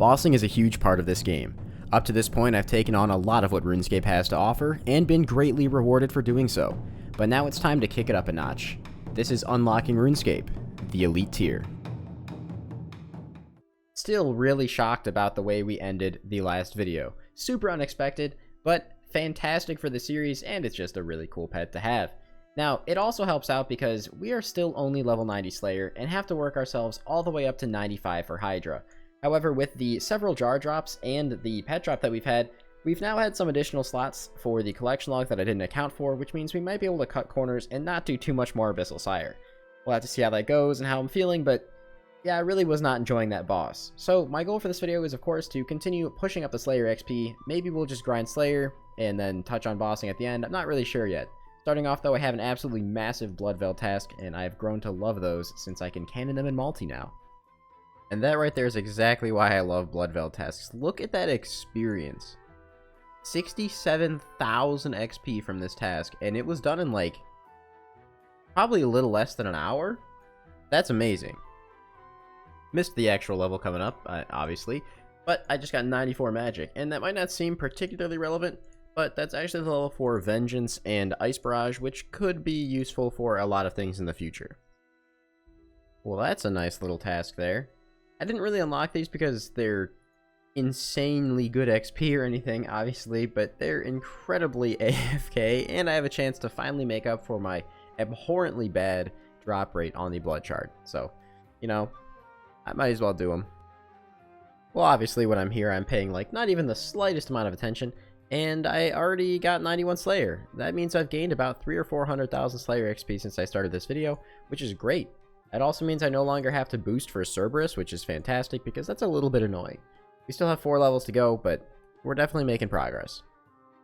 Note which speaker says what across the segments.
Speaker 1: Bossing is a huge part of this game. Up to this point, I've taken on a lot of what RuneScape has to offer, and been greatly rewarded for doing so. But now it's time to kick it up a notch. This is Unlocking RuneScape, the Elite Tier. Still really shocked about the way we ended the last video. Super unexpected, but fantastic for the series, and it's just a really cool pet to have. Now, it also helps out because we are still only level 90 Slayer, and have to work ourselves all the way up to 95 for Hydra. However, with the several jar drops and the pet drop that we've now had some additional slots for the collection log that I didn't account for, which means we might be able to cut corners and not do too much more Abyssal Sire. We'll have to see how that goes and how I'm feeling, but yeah, I really was not enjoying that boss. So my goal for this video is, of course, to continue pushing up the Slayer XP. Maybe we'll just grind Slayer and then touch on bossing at the end. I'm not really sure yet. Starting off, though, I have an absolutely massive Blood Veil task, and I've grown to love those since I can cannon them in multi now. And that right there is exactly why I love Blood Veil tasks. Look at that experience. 67,000 XP from this task, and it was done in like probably a little less than an hour. That's amazing. Missed the actual level coming up, obviously, but I just got 94 magic, and that might not seem particularly relevant, but that's actually the level for Vengeance and Ice Barrage, which could be useful for a lot of things in the future. Well, that's a nice little task there. I didn't really unlock these because they're insanely good XP or anything, obviously, but they're incredibly AFK, and I have a chance to finally make up for my abhorrently bad drop rate on the Blood Shard. So, you know, I might as well do them. Well, obviously, when I'm here, I'm paying, like, not even the slightest amount of attention, and I already got 91 Slayer. That means I've gained about 300,000 or 400,000 Slayer XP since I started this video, which is great. It also means I no longer have to boost for Cerberus, which is fantastic because that's a little bit annoying. We still have 4 levels to go, but we're definitely making progress.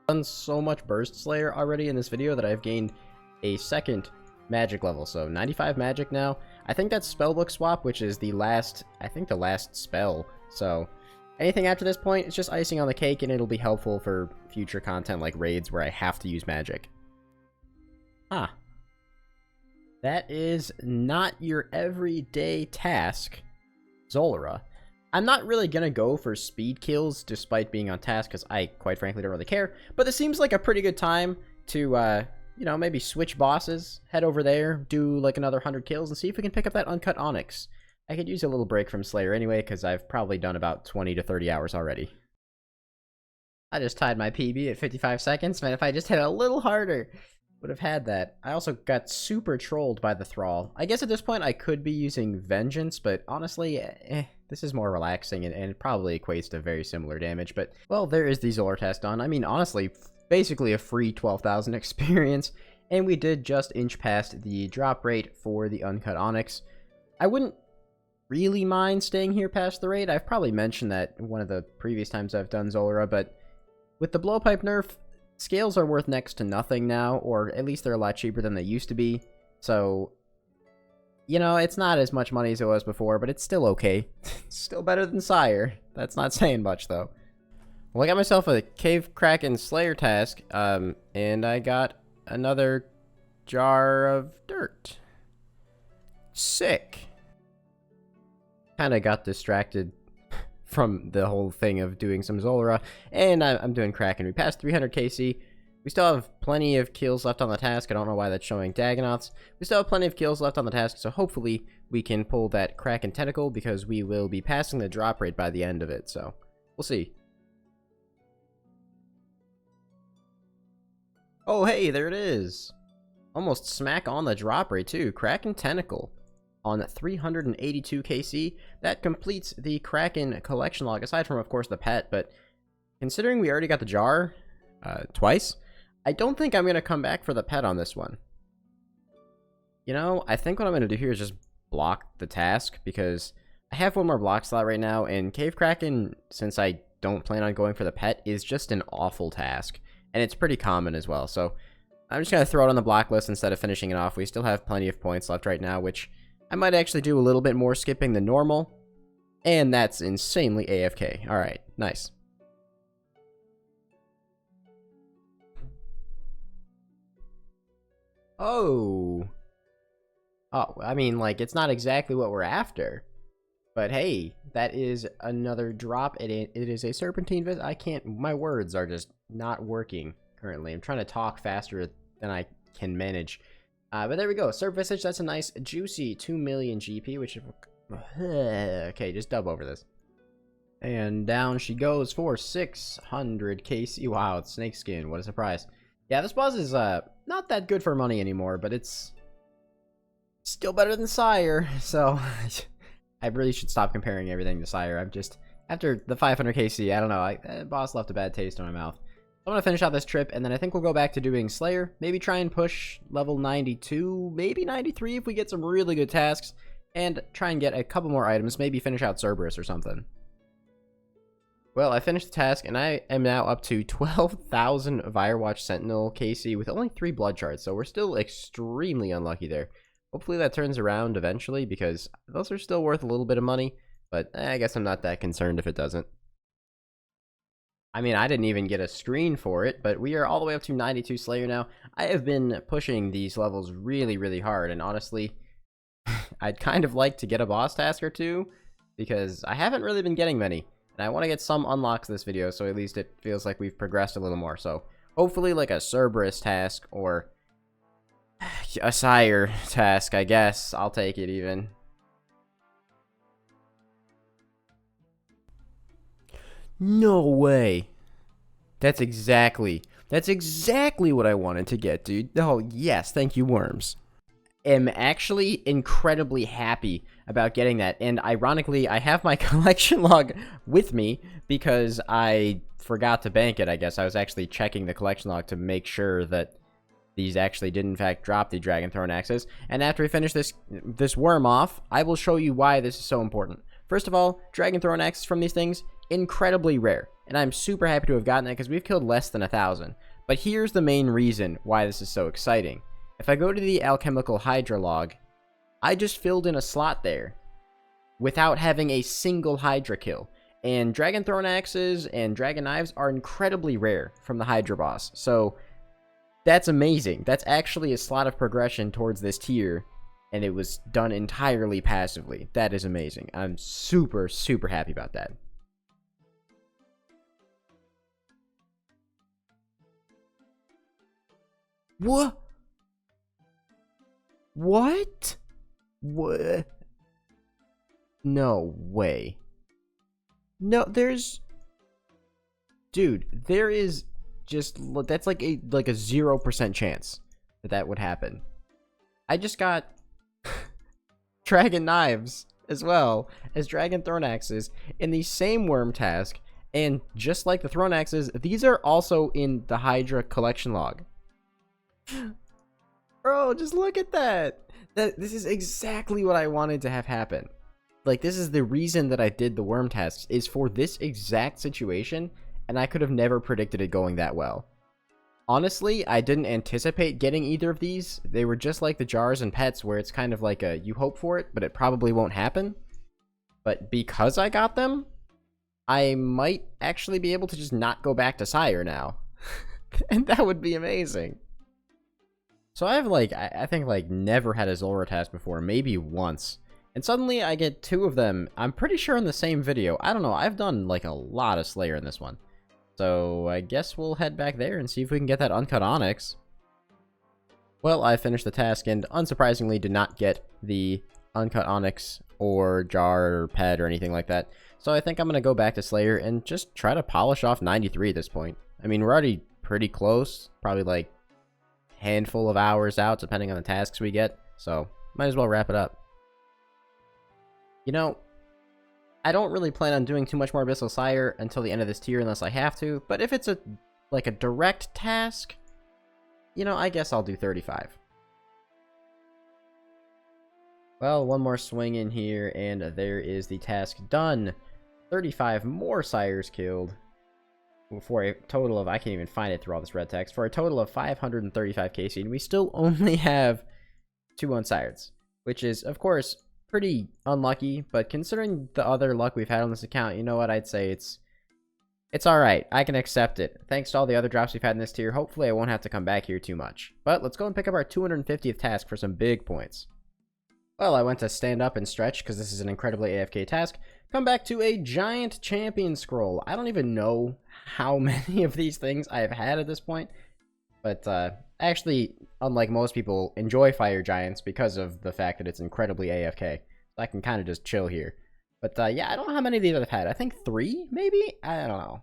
Speaker 1: I've done so much Burst Slayer already in this video that I've gained a second magic level, so 95 magic now. I think that's Spellbook Swap, which is the last, I think the last spell, so anything after this point, it's just icing on the cake, and it'll be helpful for future content like raids where I have to use magic. Ah. That is not your everyday task, Zulrah. I'm not really gonna go for speed kills despite being on task because I quite frankly don't really care, but this seems like a pretty good time to, you know, maybe switch bosses, head over there, do like another 100 kills, and see if we can pick up that uncut Onyx. I could use a little break from Slayer anyway because I've probably done about 20 to 30 hours already. I just tied my PB at 55 seconds, man. If I just hit a little harder, would have had that. I also got super trolled by the Thrall. I guess at this point I could be using Vengeance, but honestly, this is more relaxing and it probably equates to very similar damage. But, well, there is the Zulrah test done. I mean, honestly, basically a free 12,000 experience, and we did just inch past the drop rate for the Uncut Onyx. I wouldn't really mind staying here past the rate. I've probably mentioned that one of the previous times I've done Zulrah, but with the Blowpipe nerf, scales are worth next to nothing now, or at least they're a lot cheaper than they used to be. So, you know, it's not as much money as it was before, but it's still okay. It's still better than Sire. That's not saying much, though. Well, I got myself a Cave Kraken Slayer task, and I got another jar of dirt. Sick. Kinda got distracted from the whole thing of doing some Zulrah, and I'm doing Kraken. We passed 300 KC. We still have plenty of kills left on the task. I don't know why that's showing Dagonoths. We still have plenty of kills left on the task, so hopefully we can pull that Kraken Tentacle, because we will be passing the drop rate by the end of it, so we'll see. Oh, hey, there it is. Almost smack on the drop rate, too. Kraken Tentacle on 382 KC. That completes the Kraken collection log, aside from, of course, the pet. But considering we already got the jar twice, I don't think I'm going to come back for the pet on this one. You know, I think what I'm going to do here is just block the task, because I have one more block slot right now, and Cave Kraken, since I don't plan on going for the pet, is just an awful task. And it's pretty common as well, so I'm just going to throw it on the block list instead of finishing it off. We still have plenty of points left right now, which I might actually do a little bit more skipping than normal. And that's insanely AFK. Alright, nice. Oh. Oh, I mean, like, it's not exactly what we're after. But hey, that is another drop. It is a serpentine visit. I can't, my words are just not working currently. I'm trying to talk faster than I can manage. But there we go. Serp visage, that's a nice juicy 2 million GP, which, okay, just dub over this. And down she goes for 600 KC. Wow, it's snakeskin. What a surprise. Yeah, this boss is not that good for money anymore, but it's still better than Sire. So I really should stop comparing everything to Sire. I'm just, after the 500 KC, I don't know. Boss left a bad taste in my mouth. I'm going to finish out this trip, and then I think we'll go back to doing Slayer. Maybe try and push level 92, maybe 93 if we get some really good tasks. And try and get a couple more items. Maybe finish out Cerberus or something. Well, I finished the task, and I am now up to 12,000 Firewatch Sentinel KC with only 3 blood shards, so we're still extremely unlucky there. Hopefully that turns around eventually, because those are still worth a little bit of money, but I guess I'm not that concerned if it doesn't. I mean, I didn't even get a screen for it, but we are all the way up to 92 Slayer now. I have been pushing these levels really, really hard, and honestly, I'd kind of like to get a boss task or two, because I haven't really been getting many. And I want to get some unlocks this video, so at least it feels like we've progressed a little more. So, hopefully like a Cerberus task, or a Sire task, I guess. I'll take it even. No way. That's exactly what I wanted to get, dude. Oh, yes, thank you, worms. Am actually incredibly happy about getting that, and ironically I have my collection log with me because I forgot to bank it. I guess I was actually checking the collection log to make sure that these actually did in fact drop the Dragon Throne axes. And after we finish this worm off, I will show you why this is so important. First of all, Dragon Throne axes from these things, incredibly rare, and I'm super happy to have gotten it because we've killed less than 1,000. But here's the main reason why this is so exciting. If I go to the Alchemical Hydra log, I just filled in a slot there without having a single Hydra kill. And Dragon Throne axes and Dragon Knives are incredibly rare from the Hydra boss. So that's amazing. That's actually a slot of progression towards this tier, and it was done entirely passively. That is amazing. I'm super, super happy about that. What? What? What? No way. No, there's... Dude, there is just... That's like a 0% chance that that would happen. I just got Dragon Knives as well as Dragon Throne Axes in the same worm task, and just like the Throne Axes, these are also in the Hydra collection log. Bro, just look at that. This is exactly what I wanted to have happen. Like, this is the reason that I did the worm tasks, is for this exact situation, and I could have never predicted it going that well. Honestly, I didn't anticipate getting either of these. They were just like the jars and pets, where it's kind of like a, you hope for it, but it probably won't happen. But because I got them, I might actually be able to just not go back to Sire now. And that would be amazing. So I've I think never had a Zulrah task before, maybe once. And suddenly I get 2 of them, I'm pretty sure in the same video. I don't know, I've done a lot of Slayer in this one. So I guess we'll head back there and see if we can get that Uncut Onyx. Well, I finished the task and unsurprisingly did not get the Uncut Onyx or jar or pet or anything like that. So I think I'm going to go back to Slayer and just try to polish off 93 at this point. I mean, we're already pretty close, probably handful of hours out depending on the tasks we get, so might as well wrap it up. You know, I don't really plan on doing too much more Abyssal Sire until the end of this tier unless I have to, but if it's a direct task, you know, I guess I'll do 35. Well, one more swing in here and there is the task done. 35 more Sires killed. For a total of, I can't even find it through all this red text, for a total of 535 KC, and we still only have 2 unsireds, which is, of course, pretty unlucky, but considering the other luck we've had on this account, you know what, I'd say it's alright. I can accept it. Thanks to all the other drops we've had in this tier, hopefully I won't have to come back here too much. But let's go and pick up our 250th task for some big points. Well, I went to stand up and stretch because this is an incredibly AFK task. Come back to a giant champion scroll. I don't even know how many of these things I have had at this point. But actually, unlike most people, enjoy fire giants because of the fact that it's incredibly AFK. So I can kind of just chill here. But yeah, I don't know how many of these I've had. I think 3, maybe? I don't know.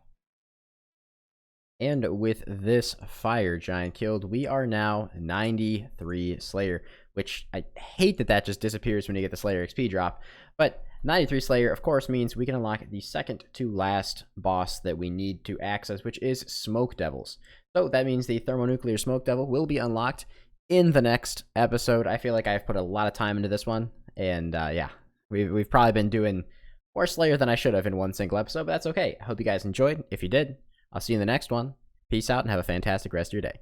Speaker 1: And with this fire giant killed, we are now 93 Slayer, which I hate that that just disappears when you get the Slayer XP drop. But 93 Slayer, of course, means we can unlock the second to last boss that we need to access, which is Smoke Devils. So that means the Thermonuclear Smoke Devil will be unlocked in the next episode. I feel like I've put a lot of time into this one, and yeah, we've probably been doing more Slayer than I should have in one single episode, but that's okay. I hope you guys enjoyed. If you did, I'll see you in the next one. Peace out and have a fantastic rest of your day.